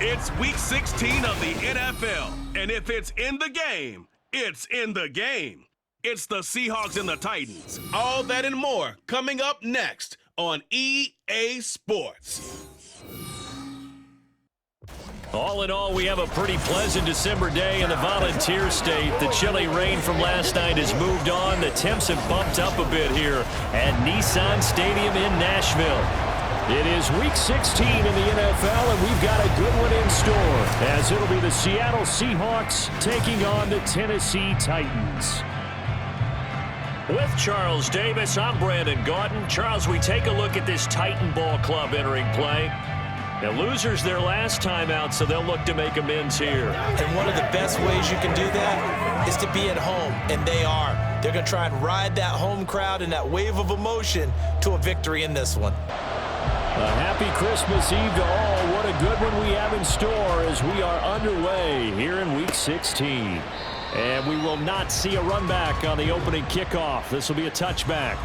It's Week 16 of the NFL, and if it's in the game, it's in the game. It's the Seahawks and the Titans. All that and more coming up next on EA Sports. All in all, we have a pretty pleasant December day in the Volunteer State. The chilly rain from last night has moved on. The temps have bumped up a bit here at Nissan Stadium in Nashville. It is Week 16 in the NFL, and we've got a good one in store, as it'll be the Seattle Seahawks taking on the Tennessee Titans. With Charles Davis, I'm Brandon Gaudin. Charles, we take a look at this Titan Ball Club entering play. Now, losers their last time out, so they'll look to make amends here. And one of the best ways you can do that is to be at home, and they are. They're going to try and ride that home crowd and that wave of emotion to a victory in this one. A happy Christmas Eve to all. What a good one we have in store as we are underway here in Week 16. And we will not see a run back on the opening kickoff. This will be a touchback.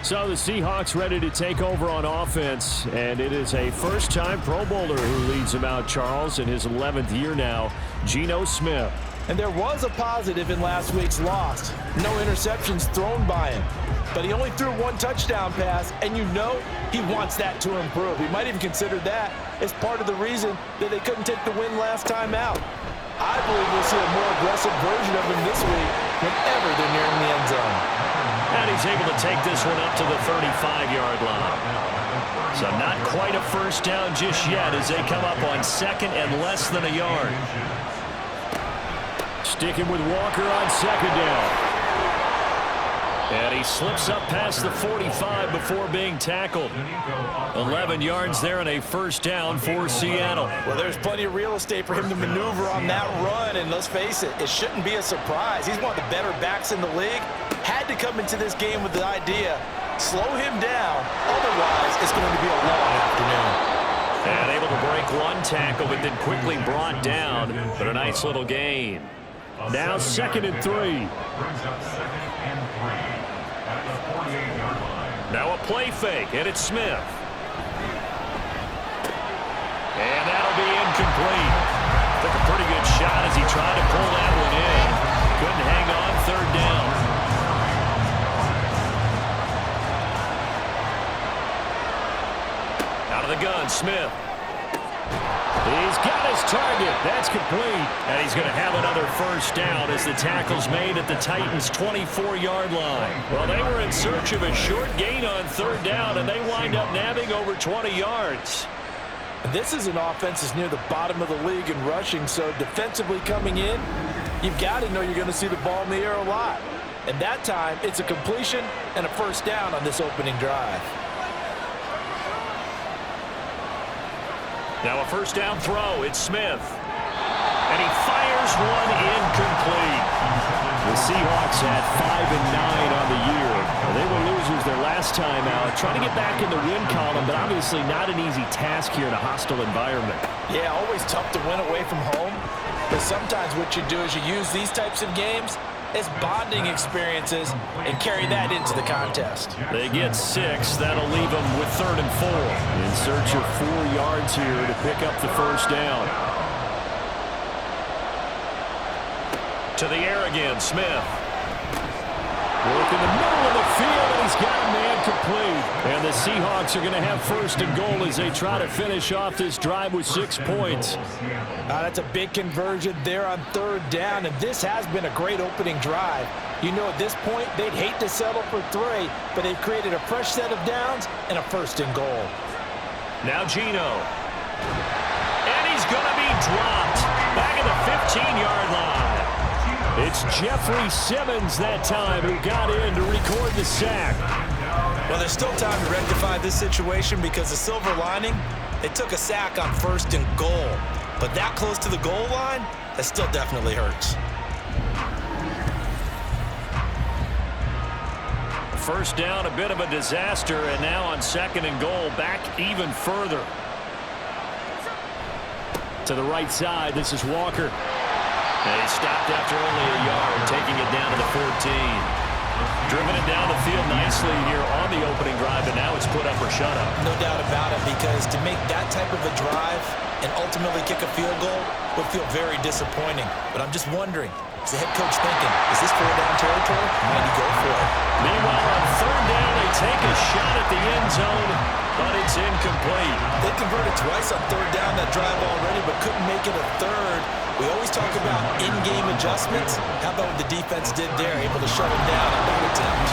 So the Seahawks ready to take over on offense, and it is a first-time Pro Bowler who leads them out, Charles, in his 11th year now, Geno Smith. And there was a positive in last week's loss. No interceptions thrown by him. But he only threw one touchdown pass, and you know he wants that to improve. He might even consider that as part of the reason that they couldn't take the win last time out. I believe we'll see a more aggressive version of him this week whenever they're nearing the end zone. And he's able to take this one up to the 35-yard line. So not quite a first down just yet as they come up on second and less than a yard. Sticking with Walker on second down. And he slips up past the 45 before being tackled. 11 yards there and a first down for Seattle. Well, there's plenty of real estate for him to maneuver on that run, and let's face it, it shouldn't be a surprise. He's one of the better backs in the league. Had to come into this game with the idea, slow him down, otherwise it's going to be a long afternoon. And able to break one tackle, but then quickly brought down, but a nice little gain. Now 2nd and 3. Now a play fake, and it's Smith. And that'll be incomplete. Took a pretty good shot as he tried to pull that one in. Couldn't hang on, 3rd down. Out of the gun, Smith. He's got his target. That's complete. And he's going to have another first down as the tackle's made at the Titans' 24-yard line. Well, they were in search of a short gain on 3rd down, and they wind up nabbing over 20 yards. This is an offense that's near the bottom of the league in rushing, so defensively coming in, you've got to know you're going to see the ball in the air a lot. And that time, it's a completion and a first down on this opening drive. Now a first down throw. It's Smith. And he fires one incomplete. The Seahawks had 5-9 on the year. They were losers their last time out. Trying to get back in the win column, but obviously not an easy task here in a hostile environment. Yeah, always tough to win away from home. But sometimes what you do is you use these types of games as bonding experiences and carry that into the contest. They get 6. That'll leave them with 3rd and 4. In search of 4 yards here to pick up the first down. To the air again, Smith. Work in the middle of the field, and he's got a man complete. And the Seahawks are going to have 1st and goal as they try to finish off this drive with 6 points. That's a big conversion there on 3rd down, and this has been a great opening drive. You know, at this point, they'd hate to settle for 3, but they've created a fresh set of downs and a 1st and goal. Now Geno. And he's going to be dropped back at the 15-yard line. It's Jeffrey Simmons that time who got in to record the sack. Well, there's still time to rectify this situation because the silver lining, they took a sack on 1st and goal. But that close to the goal line, that still definitely hurts. First down, a bit of a disaster, and now on 2nd and goal, back even further. To the right side, this is Walker. And he stopped after only a yard, taking it down to the 14. Driven it down the field nicely here on the opening drive, and now it's put up or shut up. No doubt about it, because to make that type of a drive, and ultimately kick a field goal would feel very disappointing. But I'm just wondering, is the head coach thinking, is this 4-down territory? Might he go for it? Meanwhile, on 3rd down, they take a shot at the end zone, but it's incomplete. They converted twice on 3rd down that drive already, but couldn't make it a 3rd. We always talk about in-game adjustments. How about what the defense did there, able to shut them down on that attempt?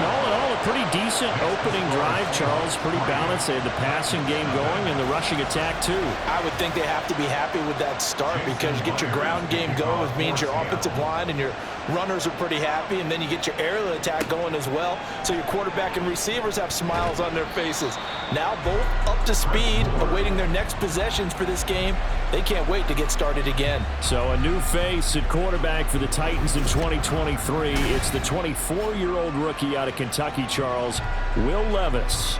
All in all, a pretty decent opening drive, Charles. Pretty balanced. They had the passing game going and the rushing attack, too. I would think they have to be happy with that start because you get your ground game going, which means your offensive line and your runners are pretty happy, and then you get your aerial attack going as well. So your quarterback and receivers have smiles on their faces. Now both up to speed, awaiting their next possessions for this game. They can't wait to get started again. So a new face at quarterback for the Titans in 2023. It's the 24-year-old rookie out of Kentucky, Charles, Will Levis.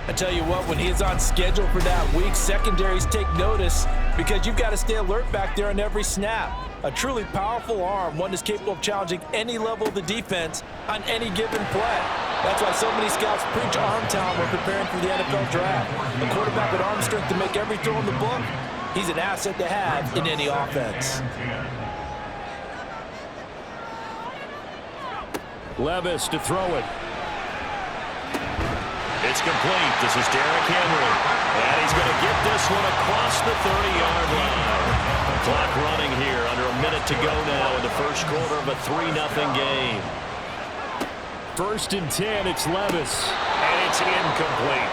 I tell you what, when he is on schedule for that week, secondaries take notice because you've got to stay alert back there on every snap. A truly powerful arm, one that's capable of challenging any level of the defense on any given play. That's why so many scouts preach arm talent when preparing for the NFL draft. A quarterback with arm strength to make every throw in the book, he's an asset to have in any offense. Levis to throw it. It's complete. This is Derrick Henry. And he's going to get this one across the 30-yard line. Clock running here. Under a minute to go now in the first quarter of a 3-0 game. 1st and 10, it's Levis. And it's incomplete.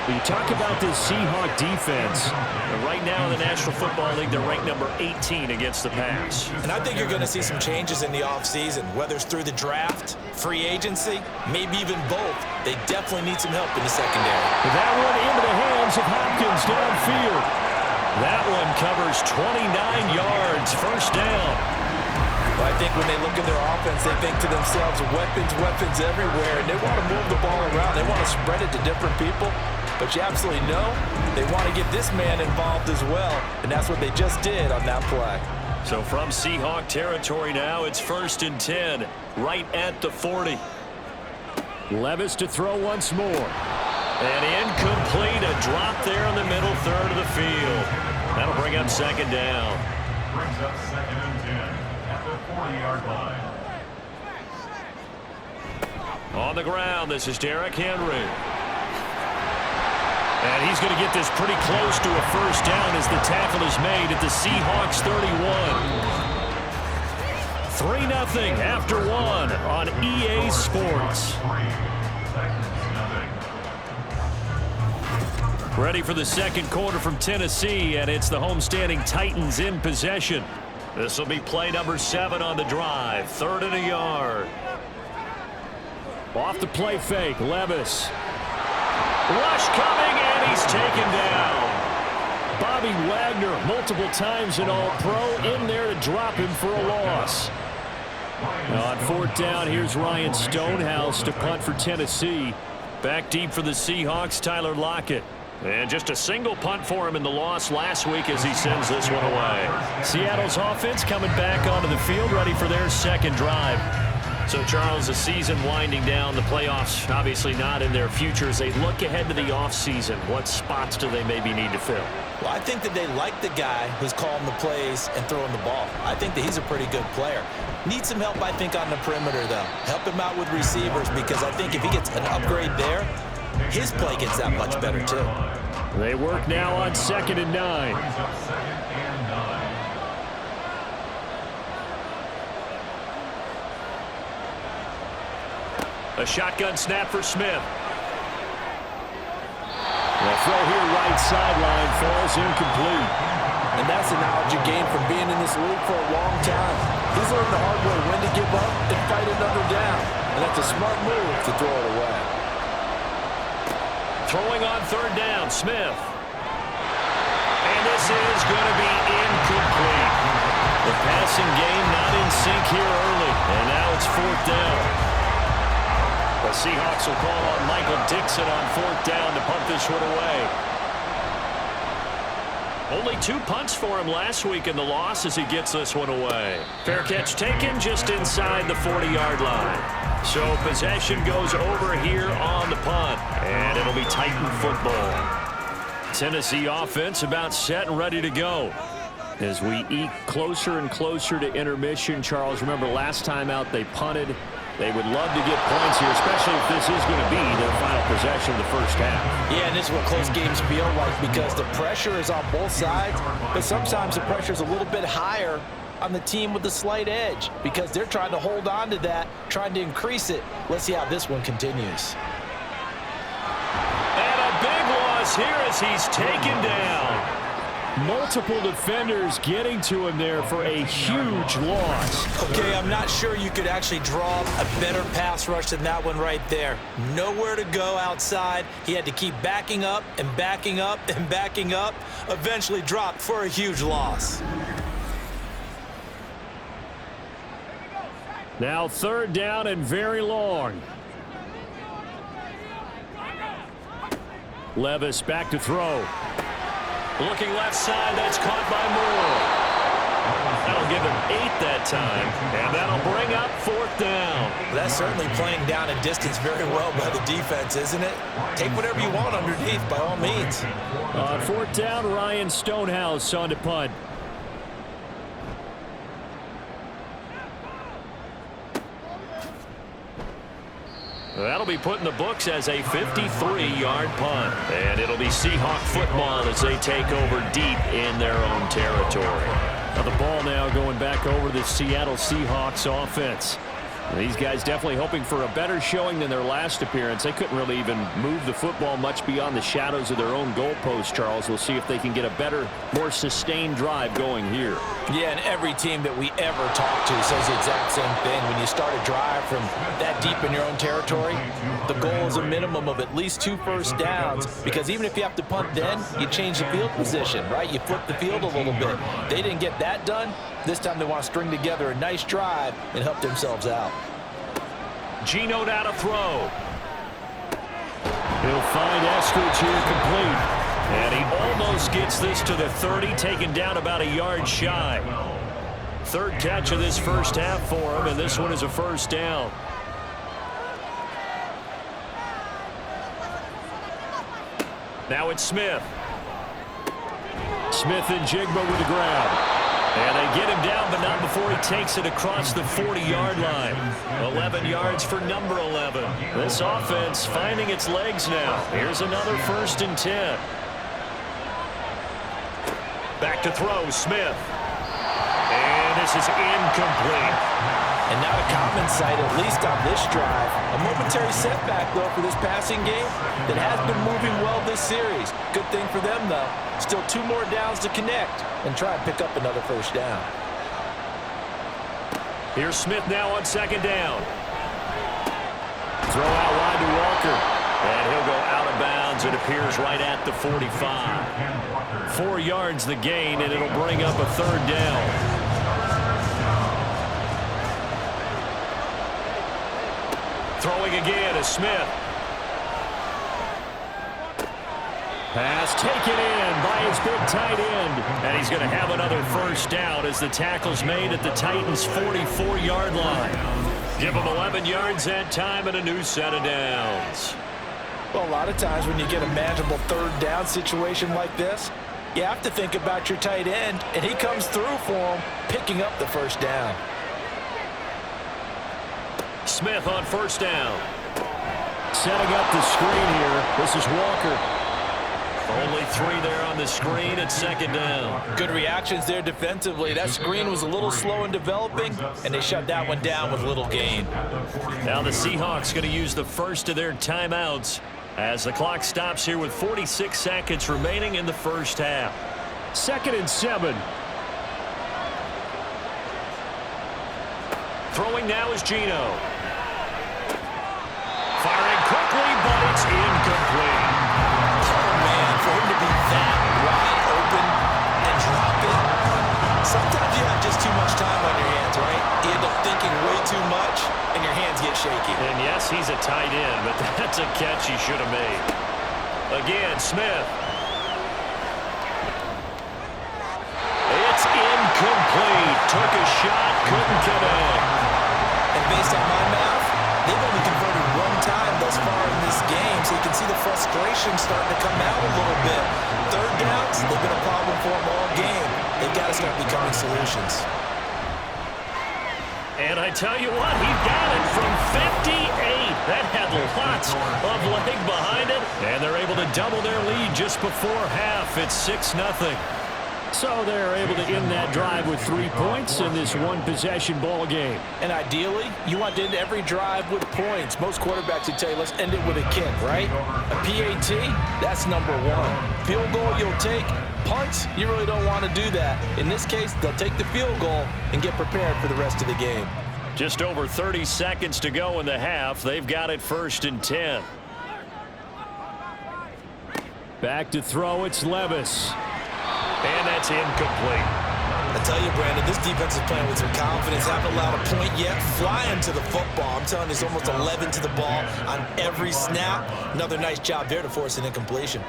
You talk about this Seahawk defense. And right now in the National Football League, they're ranked number 18 against the pass. And I think you're going to see some changes in the offseason, whether it's through the draft, free agency, maybe even both. They definitely need some help in the secondary. That one into the hands of Hopkins downfield. That one covers 29 yards, 1st down. Well, I think when they look at their offense, they think to themselves, weapons everywhere, and they want to move the ball around. They want to spread it to different people. But you absolutely know they want to get this man involved as well, and that's what they just did on that play. So from Seahawk territory now, it's 1st and 10, right at the 40. Levis to throw once more. And incomplete, a drop there in the middle 3rd of the field. That'll bring up 2nd down. Brings up 2nd and 10 at the 40-yard line. On the ground, this is Derrick Henry. And he's going to get this pretty close to a 1st down as the tackle is made at the Seahawks 31. 3-0 after 1 on EA Sports. Ready for the 2nd quarter from Tennessee, and it's the homestanding Titans in possession. This will be play number 7 on the drive. 3rd and a yard. Off the play fake, Levis. Rush coming, and he's taken down. Bobby Wagner, multiple times an All-Pro, in there to drop him for a loss. On 4th down, here's Ryan Stonehouse to punt for Tennessee. Back deep for the Seahawks, Tyler Lockett. And just a single punt for him in the loss last week as he sends this one away. Seattle's offense coming back onto the field, ready for their 2nd drive. So, Charles, the season winding down, the playoffs obviously not in their future. As they look ahead to the offseason, what spots do they maybe need to fill? Well, I think that they like the guy who's calling the plays and throwing the ball. I think that he's a pretty good player. Needs some help, I think, on the perimeter, though. Help him out with receivers because I think if he gets an upgrade there, his play gets that much better, too. They work now on 2nd and 9. A shotgun snap for Smith. The throw here right sideline falls incomplete. And that's a knowledge you gain from being in this league for a long time. He's learned the hard way when to give up and fight another down. And that's a smart move to throw it away. Throwing on 3rd down, Smith. And this is going to be incomplete. The passing game not in sync here early. And now it's 4th down. The Seahawks will call on Michael Dixon on 4th down to punt this one away. Only 2 punts for him last week in the loss as he gets this one away. Fair catch taken just inside the 40-yard line. So possession goes over here on the punt. And it'll be Titan football. Tennessee offense about set and ready to go. As we eke closer and closer to intermission, Charles, remember last time out they punted. They would love to get points here, especially if this is going to be their final possession of the first half. Yeah, and this is what close games feel like because the pressure is on both sides, but sometimes the pressure is a little bit higher on the team with the slight edge because they're trying to hold on to that, trying to increase it. Let's see how this one continues. And a big loss here as he's taken down. Multiple defenders getting to him there for a huge loss. Okay, I'm not sure you could actually draw a better pass rush than that one right there. Nowhere to go outside. He had to keep backing up and backing up and backing up. Eventually dropped for a huge loss. Now 3rd down and very long. Levis back to throw. Looking left side, that's caught by Moore. That'll give him 8 that time, and that'll bring up 4th down. That's certainly playing down and distance very well by the defense, isn't it? Take whatever you want underneath, by all means. On 4th down, Ryan Stonehouse on to punt. That'll be put in the books as a 53-yard punt. And it'll be Seahawk football as they take over deep in their own territory. Now the ball now going back over to the Seattle Seahawks offense. These guys definitely hoping for a better showing than their last appearance. They couldn't really even move the football much beyond the shadows of their own goalpost, Charles. We'll see if they can get a better, more sustained drive going here. Yeah, and every team that we ever talk to says the exact same thing. When you start a drive from that deep in your own territory, the goal is a minimum of at least 2 first downs, because even if you have to punt then, you change the field position, right? You flip the field a little bit. They didn't get that done. This time they want to string together a nice drive and help themselves out. Geno now to throw. He'll find Eskridge here complete. And he almost gets this to the 30, taken down about a yard shy. 3rd catch of this first half for him, and this one is a 1st down. Now it's Smith. Smith and Jigba with the grab. And they get him down, but not before he takes it across the 40-yard line. 11 yards for number 11. This offense finding its legs now. Here's another 1st and 10. Back to throw, Smith. And this is incomplete. And not a common sight, at least on this drive. A momentary setback, though, for this passing game that has been moving well this series. Good thing for them, though. Still 2 more downs to connect and try and pick up another 1st down. Here's Smith now on 2nd down. Throw out wide to Walker. And he'll go out of bounds. It appears right at the 45. 4 yards the gain, and it'll bring up a 3rd down. Throwing again is Smith. Pass taken in by his big tight end. And he's going to have another 1st down as the tackle's made at the Titans' 44-yard line. Give him 11 yards that time and a new set of downs. Well, a lot of times when you get a manageable 3rd down situation like this, you have to think about your tight end, and he comes through for him, picking up the 1st down. Smith on 1st down. Setting up the screen here. This is Walker. Only 3 there on the screen at 2nd down. Good reactions there defensively. That screen was a little slow in developing, and they shut that one down with little gain. Now the Seahawks going to use the 1st of their timeouts as the clock stops here with 46 seconds remaining in the 1st half. 2nd and 7. Throwing now is Geno. Firing quickly, but it's incomplete. Oh, man, for him to be that wide open and drop it. Sometimes you have just too much time on your hands, right? You end up thinking way too much, and your hands get shaky. And yes, he's a tight end, but that's a catch he should have made. Again, Smith. It's incomplete. Took a shot, couldn't connect. And based on my math, they've only converted 1 time thus far in this game, so you can see the frustration starting to come out a little bit. Third downs, they've been a problem for them all game. They've got to start becoming solutions. And I tell you what, he got it from 58. That had lots of leg behind it. And they're able to double their lead just before half. It's 6-0. So they're able to end that drive with 3 points in this one-possession ball game. And ideally, you want to end every drive with points. Most quarterbacks would tell you, let's end it with a kick, right? A PAT, that's number one. Field goal you'll take. Punts, you really don't want to do that. In this case, they'll take the field goal and get prepared for the rest of the game. Just over 30 seconds to go in the half. They've got it 1st and 10. Back to throw, it's Levis. And that's incomplete. I tell you, Brandon, this defense is playing with some confidence. Haven't allowed a point yet. Flying to the football. I'm telling you, it's almost 11 to the ball on every snap. Another nice job there to force an incompletion.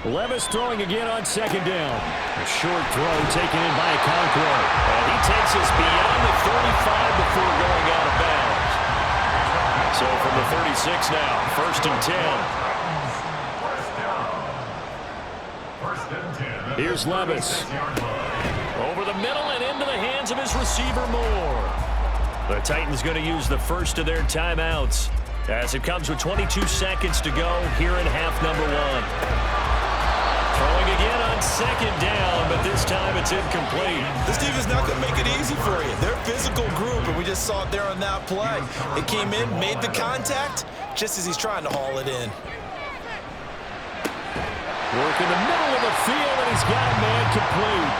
Levis throwing again on 2nd down. A short throw taken in by Okonkwo. And he takes us beyond the 35 before going out of bounds. So from the 36 now, 1st and 10. Here's Levis. Over the middle and into the hands of his receiver Moore. The Titans going to use the first of their timeouts as it comes with 22 seconds to go here in half number 1. Throwing again on 2nd down, but this time it's incomplete. This defense is not going to make it easy for you. They're a physical group, and we just saw it there on that play. It came in, made the contact, just as he's trying to haul it in. Work in the middle of the field, and he's got a man complete.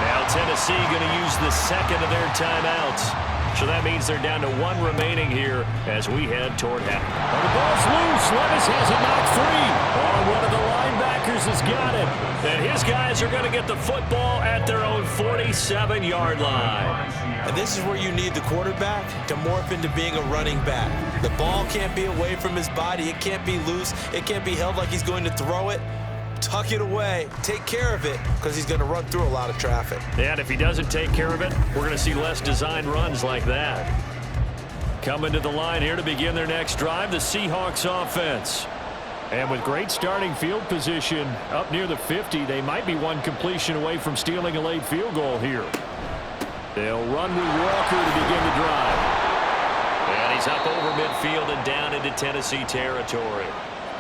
Now Tennessee going to use the 2nd of their timeouts. So that means they're down to 1 remaining here as we head toward half. Oh, the ball's loose. Levis has it knocked free. Oh, one of the linebackers has got it. And his guys are going to get the football at their own 47-yard line. And this is where you need the quarterback to morph into being a running back. The ball can't be away from his body. It can't be loose. It can't be held like he's going to throw it. Tuck it away, take care of it, because he's going to run through a lot of traffic. And if he doesn't take care of it, we're going to see less design runs like that. Coming to the line here to begin their next drive, the Seahawks offense. And with great starting field position up near the 50, they might be 1 completion away from stealing a late field goal here. They'll run with Walker to begin the drive. And he's up over midfield and down into Tennessee territory.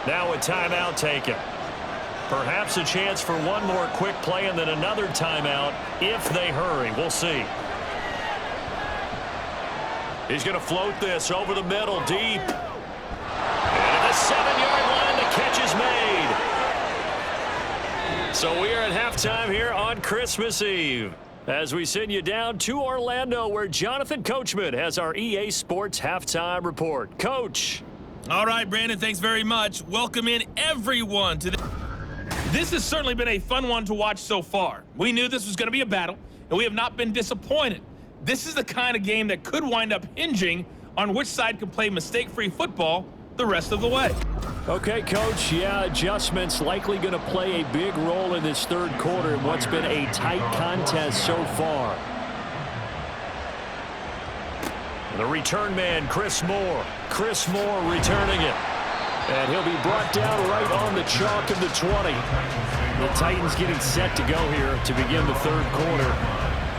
Now a timeout taken. Perhaps a chance for one more quick play and then another timeout if they hurry. We'll see. He's going to float this over the middle, deep. And at the 7-yard line, the catch is made. So we are at halftime here on Christmas Eve as we send you down to Orlando, where Jonathan Coachman has our EA Sports halftime report. Coach. All right, Brandon, thanks very much. Welcome in everyone to This has certainly been a fun one to watch so far. We knew this was going to be a battle, and we have not been disappointed. This is the kind of game that could wind up hinging on which side can play mistake-free football the rest of the way. Okay, Coach, yeah, adjustments likely going to play a big role in this 3rd quarter in what's been a tight contest so far. The return man, Chris Moore. Chris Moore returning it. And he'll be brought down right on the chalk of the 20. The Titans getting set to go here to begin the 3rd quarter.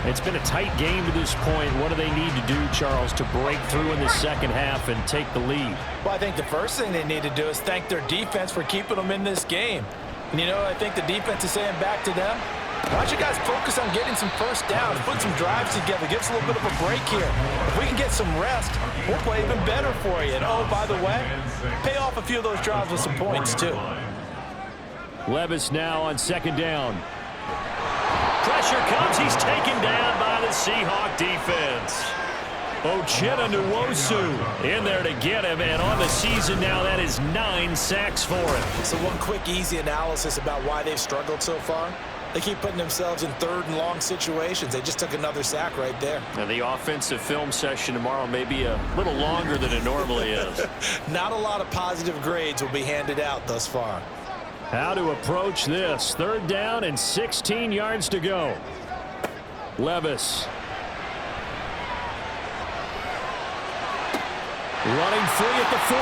It's been a tight game to this point. What do they need to do, Charles, to break through in the 2nd half and take the lead? Well, I think the first thing they need to do is thank their defense for keeping them in this game. And, you know, I think the defense is saying back to them, why don't you guys focus on getting some first downs, put some drives together, give us a little bit of a break here. If we can get some rest, we'll play even better for you. And, oh, by the way, pay off a few of those drives with some points, too. Levis now on 2nd down. Pressure comes. He's taken down by the Seahawk defense. Uchenna Nwosu in there to get him, and on the season now, that is 9 sacks for him. So one quick, easy analysis about why they've struggled so far. They keep putting themselves in 3rd and long situations. They just took another sack right there. And the offensive film session tomorrow may be a little longer than it normally is. Not a lot of positive grades will be handed out thus far. How to approach this. 3rd down and 16 yards to go. Levis. Running free at the 45.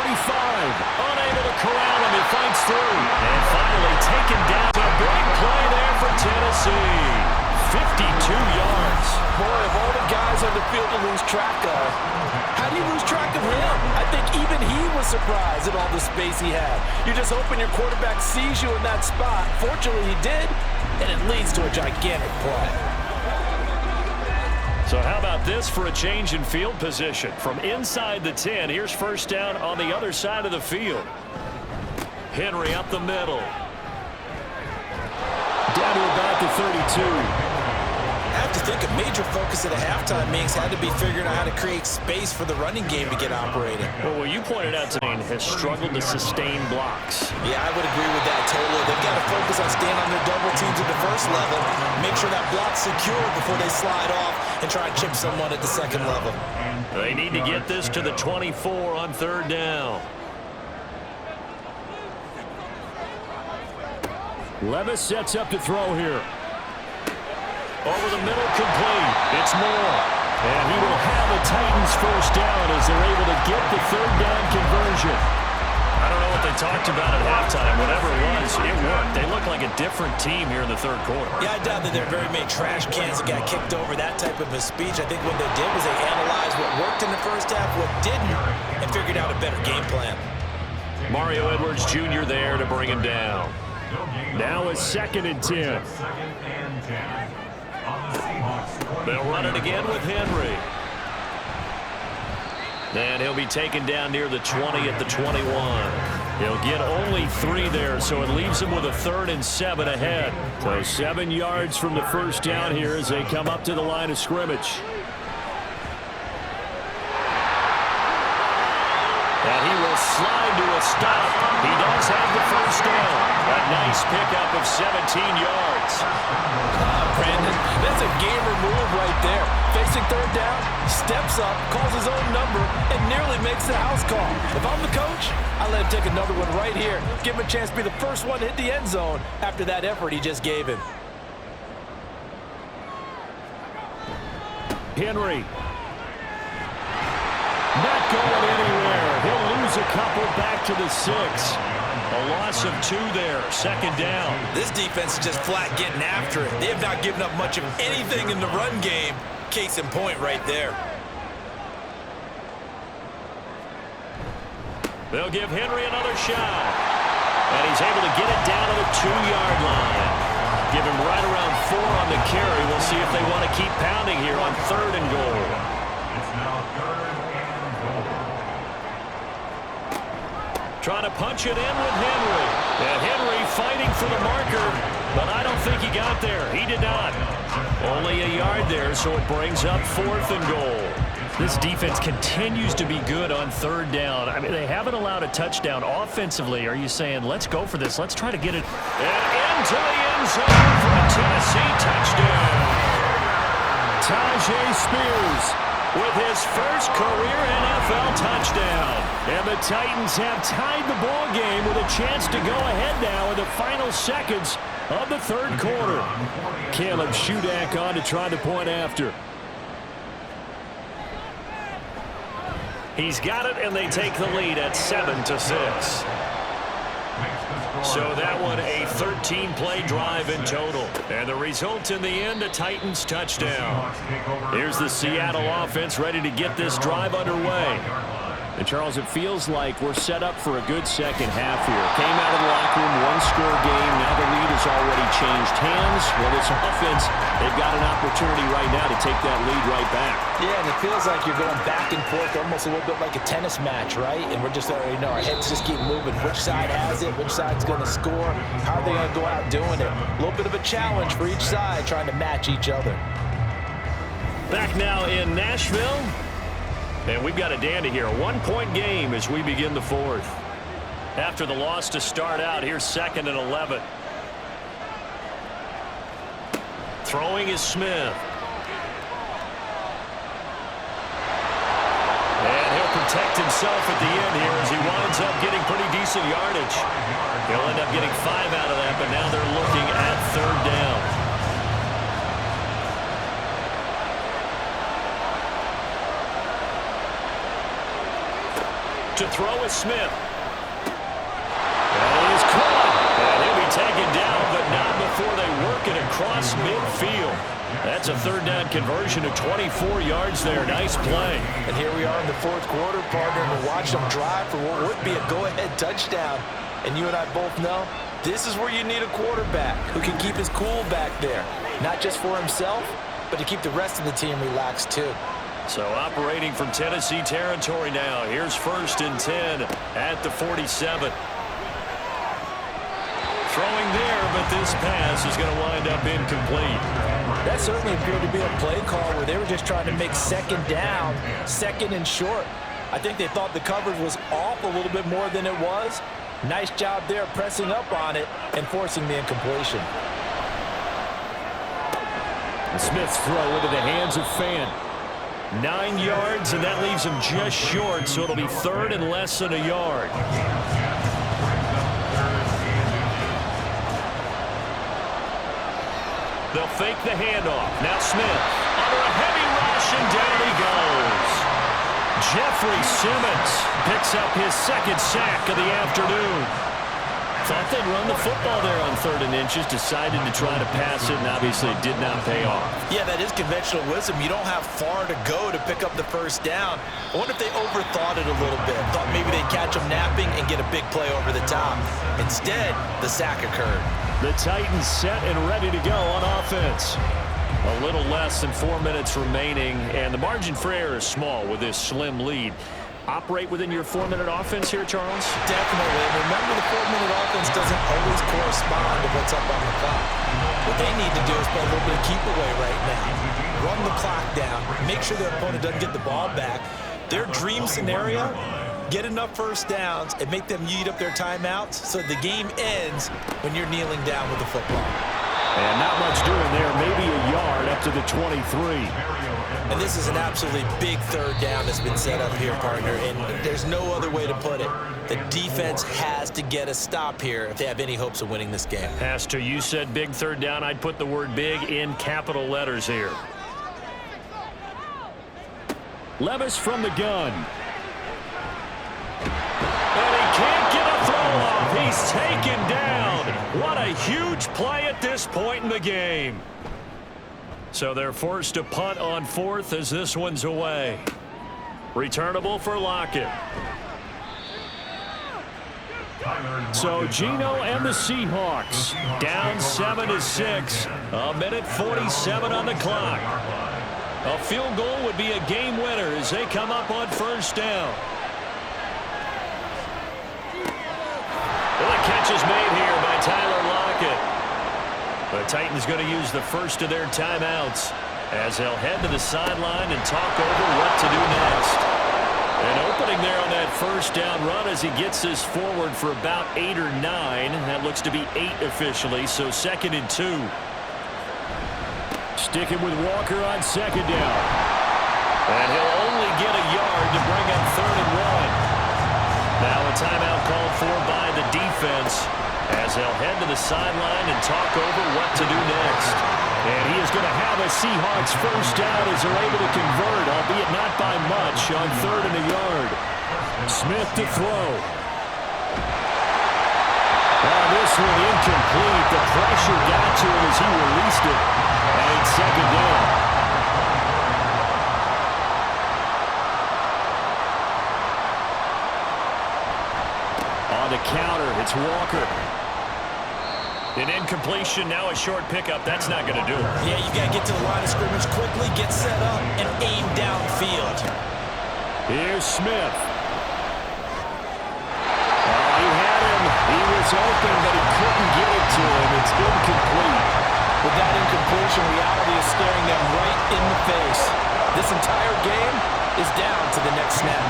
Unable to corral him He fights through. And finally taken down. A big play there for Tennessee. 52 yards. Boy, of all the guys on the field to lose track of, how do you lose track of him? I think even he was surprised at all the space he had. You're just hoping your quarterback sees you in that spot. Fortunately, he did, and it leads to a gigantic play. So how about this for a change in field position? From inside the 10, here's first down on the other side of the field. Henry up the middle. Down to about the 32. I have to think a major focus at a halftime means had to be figuring out how to create space for the running game to get operating. Well, you pointed out today has struggled to sustain blocks. Yeah, I would agree with that totally. They've got to focus on staying on their double teams at the first level, make sure that block's secure before they slide off and try and chip someone at the second level. They need to get this to the 24 on third down. Levis sets up to throw here. Over the middle, complete. It's Moore. And he will have a Titans first down as they're able to get the third down conversion. I don't know what they talked about at halftime. Whatever it was, it worked. They look like a different team here in the third quarter. Yeah, I doubt that there are very many trash cans that got kicked over, that type of a speech. I think what they did was they analyzed what worked in the first half, what didn't, and figured out a better game plan. Mario Edwards Jr. there to bring him down. Now it's 2nd and 10. They'll run it again with Henry. And he'll be taken down near the 20 at the 21. He'll get only 3 there, so it leaves him with a 3rd and 7 ahead. So 7 yards from the first down here as they come up to the line of scrimmage. And he will slide to a stop. He does have the first down. A nice pickup of 17 yards. Brandon, that's a gamer move right there. Facing third down, steps up, calls his own number, and nearly makes the house call. If I'm the coach, I let him take another one right here. Give him a chance to be the first one to hit the end zone after that effort he just gave him. Henry. Not going anywhere. He'll lose a couple back to the 6. A loss of 2 there. 2nd down. This defense is just flat getting after it. They have not given up much of anything in the run game. Case in point right there. They'll give Henry another shot. And he's able to get it down to the 2-yard line. Give him right around 4 on the carry. We'll see if they want to keep pounding here on 3rd and goal. It's now 3rd and goal. Trying to punch it in with Henry. And Henry fighting for the marker, but I don't think he got there. He did not. Only a yard there, so it brings up 4th and goal. This defense continues to be good on 3rd down. I mean, they haven't allowed a touchdown offensively. Are you saying, let's go for this? Let's try to get it. And into the end zone for a Tennessee touchdown. Tajay Spears with his first career NFL touchdown. And the Titans have tied the ball game with a chance to go ahead now in the final seconds of the 3rd quarter. Caleb Shudak on to try the point after. He's got it, and they take the lead at 7-6. So that one a 13-play drive in total. And the result in the end, a Titans touchdown. Here's the Seattle offense ready to get this drive underway. And, Charles, it feels like we're set up for a good second half here. Came out of the locker room, one-score game. Now the lead has already changed hands. Well, this offense, they've got an opportunity right now to take that lead right back. Yeah, and it feels like you're going back and forth almost a little bit like a tennis match, right? And we're just already know our heads just keep moving. Which side has it? Which side's going to score? How are they going to go out doing it? A little bit of a challenge for each side trying to match each other. Back now in Nashville. And we've got a dandy here. A 1-point game as we begin the 4th. After the loss to start out, here's 2nd and 11. Throwing is Smith. And he'll protect himself at the end here as he winds up getting pretty decent yardage. He'll end up getting 5 out of that, but now they're looking at 3rd down. To throw is Smith. And That's a third down conversion of 24 yards there. Nice play. And here we are in the fourth quarter, partner, and watch them drive for what would be a go-ahead touchdown. And you and I both know this is where you need a quarterback who can keep his cool back there, not just for himself, but to keep the rest of the team relaxed too. So operating from Tennessee territory now. Here's 1st and 10 at the 47. Throwing there, but this pass is going to wind up incomplete. That certainly appeared to be a play call where they were just trying to make second down, second and short. I think they thought the coverage was off a little bit more than it was. Nice job there pressing up on it and forcing the incompletion. Smith's throw into the hands of Fan. 9 yards, and that leaves him just short, so it'll be third and less than a yard. They'll fake the handoff. Now Smith under a heavy rush, and down he goes. Jeffrey Simmons picks up his second sack of the afternoon. Thought they'd run the football there on 3rd and inches. Decided to try to pass it, and obviously it did not pay off. Yeah, that is conventional wisdom. You don't have far to go to pick up the first down. I wonder if they overthought it a little bit. Thought maybe they'd catch him napping and get a big play over the top. Instead, the sack occurred. The Titans set and ready to go on offense. A little less than 4 minutes remaining, and the margin for error is small with this slim lead. Operate within your 4-minute offense here, Charles? Definitely. And remember, the 4-minute offense doesn't always correspond to what's up on the clock. What they need to do is play a little bit of keep away right now. Run the clock down. Make sure their opponent doesn't get the ball back. Their dream scenario, get enough first downs and make them eat up their timeouts so the game ends when you're kneeling down with the football. And not much doing there. Maybe a yard up to the 23. And this is an absolutely big third down that's been set up here, partner, and there's no other way to put it. The defense has to get a stop here if they have any hopes of winning this game. Has to. You said big third down. I'd put the word big in capital letters here. Levis from the gun. And he can't get a throw off. He's taken down. What a huge play at this point in the game. So they're forced to punt on 4th as this one's away. Returnable for Lockett. So Geno and the Seahawks down 7-6. A minute 47 on the clock. A field goal would be a game winner as they come up on 1st down. Well, the catch is made here by Tyler Lockett. The Titans going to use the first of their timeouts as they'll head to the sideline and talk over what to do next. An opening there on that first down run as he gets this forward for about 8 or 9. That looks to be 8 officially, so 2nd and 2. Sticking with Walker on 2nd down. And he'll only get a yard to bring up 3rd and 1. Now a timeout called for by the defense as they'll head to the sideline and talk over what to do next. And he is going to have a Seahawks first down as they're able to convert, albeit not by much, on 3rd and a yard. Smith to throw. This one incomplete. The pressure got to him as he released it. And it's 2nd down. On the counter, it's Walker. An incompletion, now a short pickup. That's not going to do it. Yeah, you got to get to the line of scrimmage quickly, get set up, and aim downfield. Here's Smith. He had him. He was open, but he couldn't get it to him. It's incomplete. With that incompletion, reality is staring them right in the face. This entire game is down to the next snap.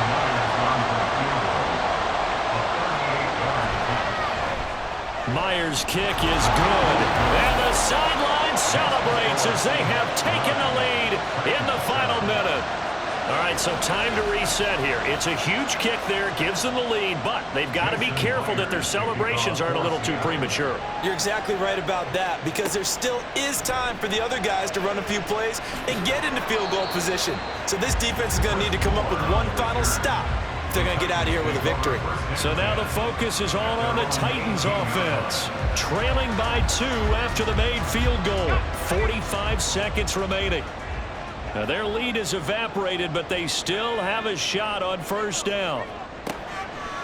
Myers' kick is good. And the sideline celebrates as they have taken the lead in the final minute. All right, so time to reset here. It's a huge kick there, gives them the lead, but they've got to be careful that their celebrations aren't a little too premature. You're exactly right about that, because there still is time for the other guys to run a few plays and get into field goal position. So this defense is going to need to come up with one final stop if they're going to get out of here with a victory. So now the focus is all on the Titans offense. Trailing by 2 after the made field goal. 45 seconds remaining. Now their lead is evaporated, but they still have a shot on first down.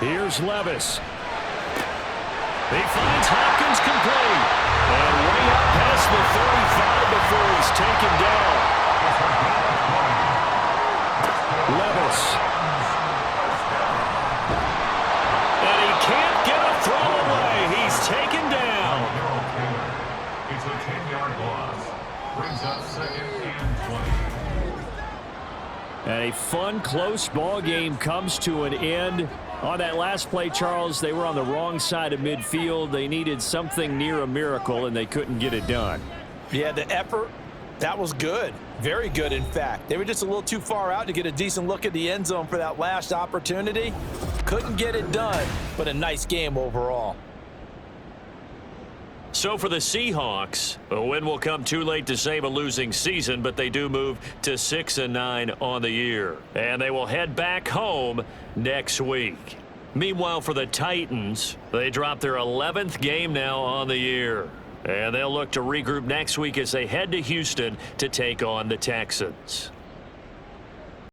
Here's Levis. He finds Hopkins complete. And way up past the 35 before he's taken down. Levis. And he can't get a throw away. He's taken down. It's a 10-yard loss. Brings up 2nd and 20. And a fun, close ball game comes to an end. On that last play, Charles, they were on the wrong side of midfield. They needed something near a miracle, and they couldn't get it done. Yeah, the effort, that was good. Very good, in fact. They were just a little too far out to get a decent look at the end zone for that last opportunity. Couldn't get it done, but a nice game overall. So for the Seahawks, a win will come too late to save a losing season, but they do move to 6-9 on the year. And they will head back home next week. Meanwhile, for the Titans, they drop their 11th game now on the year. And they'll look to regroup next week as they head to Houston to take on the Texans.